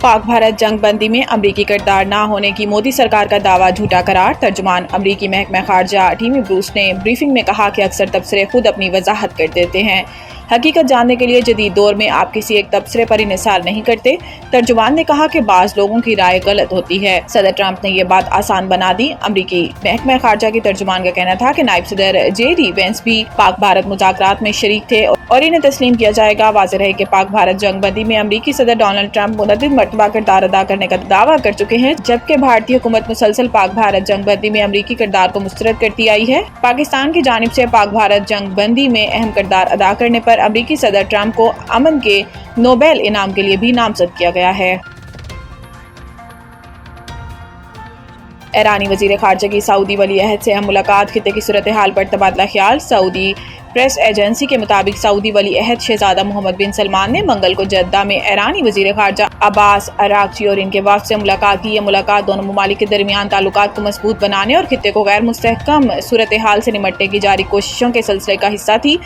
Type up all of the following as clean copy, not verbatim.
पाक भारत जंग बंदी में अमरीकी किरदार न होने की मोदी सरकार का दावा झूठा करार। तर्जुमान अमरीकी महकमा खारजा टीमी ब्रूस ने ब्रीफिंग में कहा कि अक्सर तबसरे खुद अपनी वजाहत कर देते हैं। हकीकत जानने के लिए जदीद दौर में आप किसी एक तबसरे पर इन्हिसार नहीं करते। तर्जुमान ने कहा कि बाज़ लोगों की राय गलत होती है। सदर ट्रंप ने ये बात आसान बना दी। अमरीकी महकमा खारजा की तर्जुमान का कहना था कि नायब सदर JD वेंस भी पाक भारत मुज़ाकरात में शरीक थे और इन्हें तस्लीम किया जाएगा। वाज़ेह है कि पाक भारत जंग बंदी में अमरीकी सदर डोनाल्ड ट्रंप मुतअद्दिद मरतबा किरदार अदा करने का दावा कर चुके हैं, जबकि भारतीय हुकूमत मुसलसल पाक भारत जंग बंदी में अमरीकी किरदार को मुस्तरद करती आई है। पाकिस्तान की जानिब से पाक भारत जंग बंदी में अहम किरदार अदा करने पर अमरीकी सदर ट्रंप को अमन के नोबेल इनाम के लिए भी नामजद किया गया है। ईरानी वज़ीर ख़ारजा की सऊदी वली अहद से अहम मुलाकात। खित्ते की सूरत हाल पर तबादला ख्याल। सऊदी प्रेस एजेंसी के मुताबिक सऊदी वली अहद शहजादा मोहम्मद बिन सलमान ने मंगल को जद्दा में ईरानी वज़ीर ख़ारजा अब्बास अराग़ची और इनके वफ़द से मुलाकात की। ये मुलाकात दोनों ममालिक के दरमियान ताल्लुकात को मजबूत बनाने और खित्ते को गैर मुस्तहकम सूरत हाल से निमटने की जारी कोशिशों के सिलसिले का हिस्सा थी।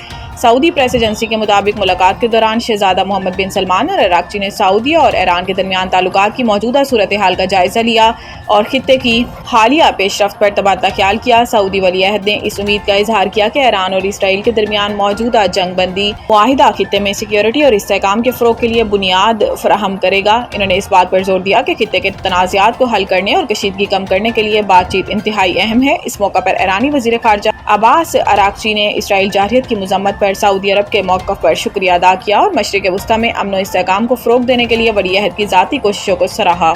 सऊदी प्रेस एजेंसी के मुताबिक मुलाकात के दौरान शहजादा मोहम्मद बिन सलमान और अराग़ची ने सऊदी और ईरान के दरमियान ताल्लुकात की मौजूदा सूरत हाल का जायजा लिया और खित्ते की हालिया पेशरफ्त पर तबादला ख्याल किया। सऊदी वली अहद ने इस उम्मीद का इजहार किया कि ईरान और इसराइल के दरमियान मौजूदा जंग बंदी मुआहिदा खित्ते में सिक्योरिटी और इस्तेहकाम के फ़रोग़ के लिए बुनियाद फराहम करेगा। इन्होंने इस बात पर जोर दिया कि खित्ते के तनाज़ात को हल करने और कशीदगी कम करने के लिए बातचीत इंतहाई अहम है। इस मौका पर ईरानी वज़ीर ख़ारजा अब्बास अराग़ची ने इसराइल जारहियत की मज़म्मत पर सऊदी अरब के मौक़िफ़ पर शुक्रिया अदा किया और मशरिक़ वस्ता में अमन और इस्तेहकाम को फ़रोग़ देने के लिए वली अहद की ज़ाती कोशिशों को सराहा।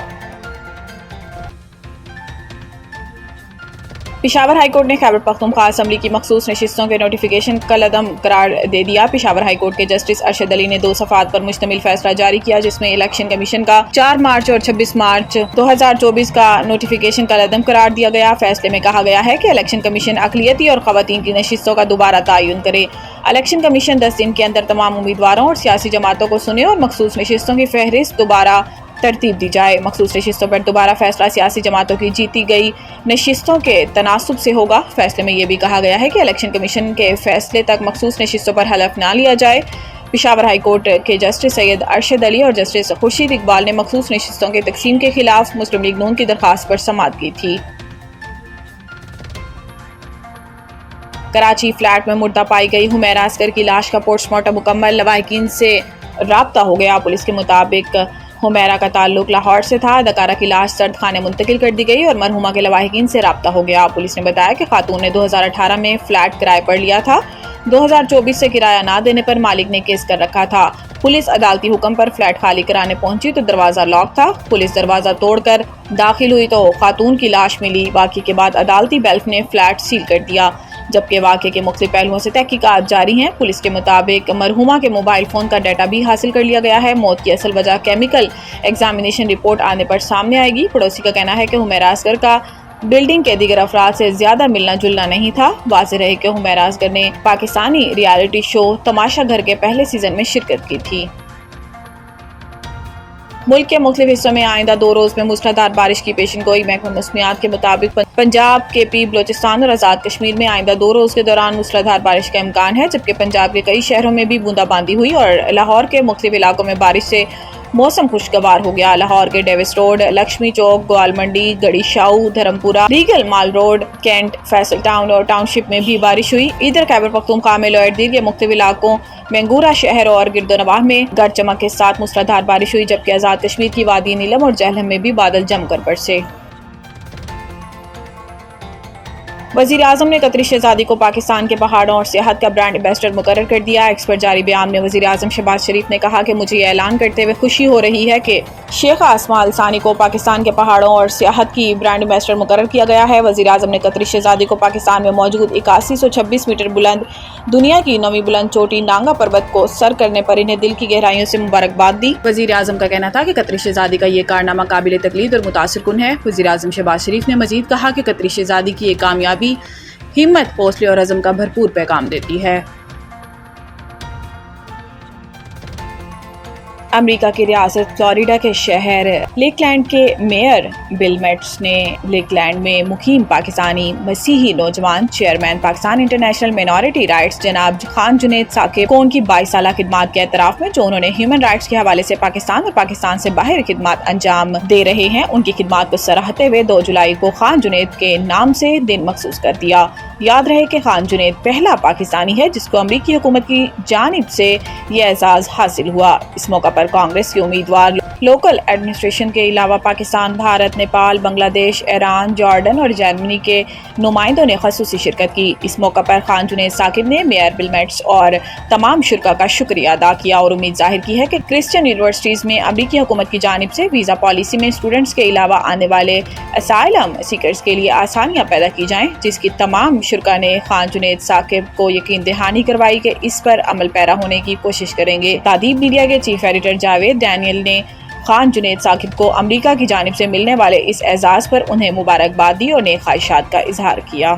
पेशावर हाई कोर्ट ने खैबर पख्तूनख्वा असम्बली की मखसूस नशिस्तों के नोटिफिकेशन कलअदम करार दे दिया। पेशावर हाई कोर्ट के जस्टिस अरशद अली ने 2 सफ़ात पर मुश्तमिल फैसला जारी किया, जिसमें इलेक्शन कमीशन का 4 मार्च और 26 मार्च 2024 का नोटिफिकेशन कलअदम करार दिया गया। फैसले में कहा गया है कि इलेक्शन कमीशन अक़लियती और ख़वातीन की नशिस्तों का दोबारा तयन करे। इलेक्शन कमीशन 10 दिन के अंदर तमाम उम्मीदवारों और सियासी जमातों को सुने और मखसूस नशिस्तों की फहरिस्त दोबारा तरतीब दी जाए। मखसूस नशिस्तों पर दोबारा फैसला सियासी जमातों की जीती गई नशिस्तों के तनासुब से होगा। फैसले में यह भी कहा गया है कि इलेक्शन कमीशन के फैसले तक मखसूस नशिस्तों पर हलफ ना लिया जाए। पेशावर हाई कोर्ट के जस्टिस सैयद अरशद अली और जस्टिस खुर्शीद इकबाल ने मखसूस नशिस्तों के तकसीम के खिलाफ मुस्लिम लीग नून की दरख्वास्त पर समाअत की थी। कराची फ्लैट में मुर्दा पाई गई हुमैरा असगर की लाश का पोस्टमार्टम मुकम्मल। लवाहिकीन से राब्ता हो गया। पुलिस के मुताबिक हुमैरा का ताल्लुक लाहौर से था। अदाकारा की लाश सर्द खाने मुंतकिल कर दी गई और मरहुमा के लवाहिकीन से राब्ता हो गया। पुलिस ने बताया कि खातून ने 2018 में फ्लैट किराए पर लिया था। 2024 से किराया ना देने पर मालिक ने केस कर रखा था। पुलिस अदालती हुक्म पर फ्लैट खाली कराने पहुंची तो दरवाज़ा लॉक था। पुलिस दरवाज़ा तोड़कर दाखिल हुई तो खातून की लाश मिली। वाक़े के बाद अदालती बेल्फ ने फ्लैट सील कर दिया, जबकि वाक़े के मुख्तलिफ पहलुओं से तहकीकात जारी हैं। पुलिस के मुताबिक मरहुमा के मोबाइल फ़ोन का डाटा भी हासिल कर लिया गया है। मौत की असल वजह केमिकल एग्जामिनेशन रिपोर्ट आने पर सामने आएगी। पड़ोसी का कहना है कि हुमैरा असगर का बिल्डिंग के दीगर अफराद से ज्यादा मिलना जुलना नहीं था। वाज़ेह रहे कि हुमैरा असगर ने पाकिस्तानी रियलिटी शो तमाशा घर के पहले सीजन में शिरकत की थी। मुल्क के मुख्तलिफ हिस्सों में आइंदा 2 रोज़ में मूसलाधार बारिश की पेशनगोई। महकमा मौसमियात के मुताबिक पंजाब, KP, बलोचिस्तान और आज़ाद कश्मीर में आइंदा 2 रोज़ के दौरान मूसलाधार बारिश का इम्कान है, जबकि पंजाब के कई शहरों में भी बूंदाबांदी हुई और लाहौर के मुख्तलिफ इलाकों में बारिश से मौसम खुशगवार हो गया। लाहौर के डेविस रोड, लक्ष्मी चौक, गोयल मंडी, गड़ी शाऊ, धर्मपुरा, रीगल माल रोड, कैंट, फैसल टाउन और टाउनशिप में भी बारिश हुई। इधर खैबर पख्तूनख्वा में लोअरदीर के मुख्तलिफ इलाकों मैंगूरा शहर और गिरदोनवाह में गरज चमक के साथ मूसलाधार बारिश हुई, जबकि आज़ाद कश्मीर की वादी नीलम और जहलम में भी बादल जमकर बरसे। वज़ीर आज़म ने कतरी शहज़ादी को पाकिस्तान के पहाड़ों और सियाहत का ब्रांड एम्बेसडर मुकर्रर कर दिया। एक्स पर जारी बयान में वज़ीर आज़म शहबाज शरीफ ने कहा कि मुझे ये ऐलान करते हुए खुशी हो रही है कि शेख आसमा अल सानी को पाकिस्तान के पहाड़ों और सियाहत की ब्रांड एम्बेसडर मुकर्रर किया गया है। वज़ीर आज़म ने कतरी शहज़ादी को पाकिस्तान में मौजूद 8126 मीटर बुलंद दुनिया की 9वीं बुलंद चोटी नांगा पर्वत को सर करने पर इन्हें दिल की गहराइयों से मुबारकबाद दी। वज़ीर आज़म का कहना था कि कतरी शहज़ादी का ये कारनामा काबिल तकलीद और मुतासिर कुन है। वज़ीर आज़म शहबाज शरीफ ने मजीद कहा कि कतरी शहज़ादी की ये कामयाबी हिम्मत, हौसले और अज़म का भरपूर पैगाम देती है। امریکہ کی ریاست فلوریڈا کے شہر لیک لینڈ کے میئر بل میٹس نے لیک لینڈ میں مقیم پاکستانی مسیحی نوجوان chairman Pakistan international minority rights جناب خان جنید ثاقب کو ان کی 22 سالہ خدمات کے اعتراف میں جو انہوں نے ہیومن رائٹس کے حوالے سے پاکستان اور پاکستان سے باہر خدمات انجام دے رہے ہیں، ان کی خدمات کو سراہتے ہوئے 2 جولائی کو خان جنید کے نام سے دن مخصوص کر دیا۔ یاد رہے کہ خان جنید پہلا پاکستانی ہے جس کو امریکی حکومت کی جانب سے یہ اعزاز حاصل ہوا۔ اس موقع پر کانگریس کے امیدوار، لوکل ایڈمنسٹریشن کے علاوہ پاکستان، بھارت، نیپال، بنگلہ دیش، ایران، جارڈن اور جرمنی کے نمائندوں نے خصوصی شرکت کی۔ اس موقع پر خان جنید ثاقب نے میئر بل میٹس اور تمام شرکاء کا شکریہ ادا کیا اور امید ظاہر کی ہے کہ کرسچین یونیورسٹیز میں امریکی حکومت کی جانب سے ویزا پالیسی میں اسٹوڈنٹس کے علاوہ آنے والے اسائلم سیکرز کے لیے آسانیاں پیدا کی جائیں، جس کی تمام شرکاء نے خان جنید ثاقب کو یقین دہانی کروائی کہ اس پر عمل پیرا ہونے کی کوشش کریں گے۔ تادیب میڈیا کے چیف ایڈیٹر جاوید ڈینیل نے خان جنید ثاقب کو امریکہ کی جانب سے ملنے والے اس اعزاز پر انہیں مبارکباد دی اور نیک خواہشات کا اظہار کیا۔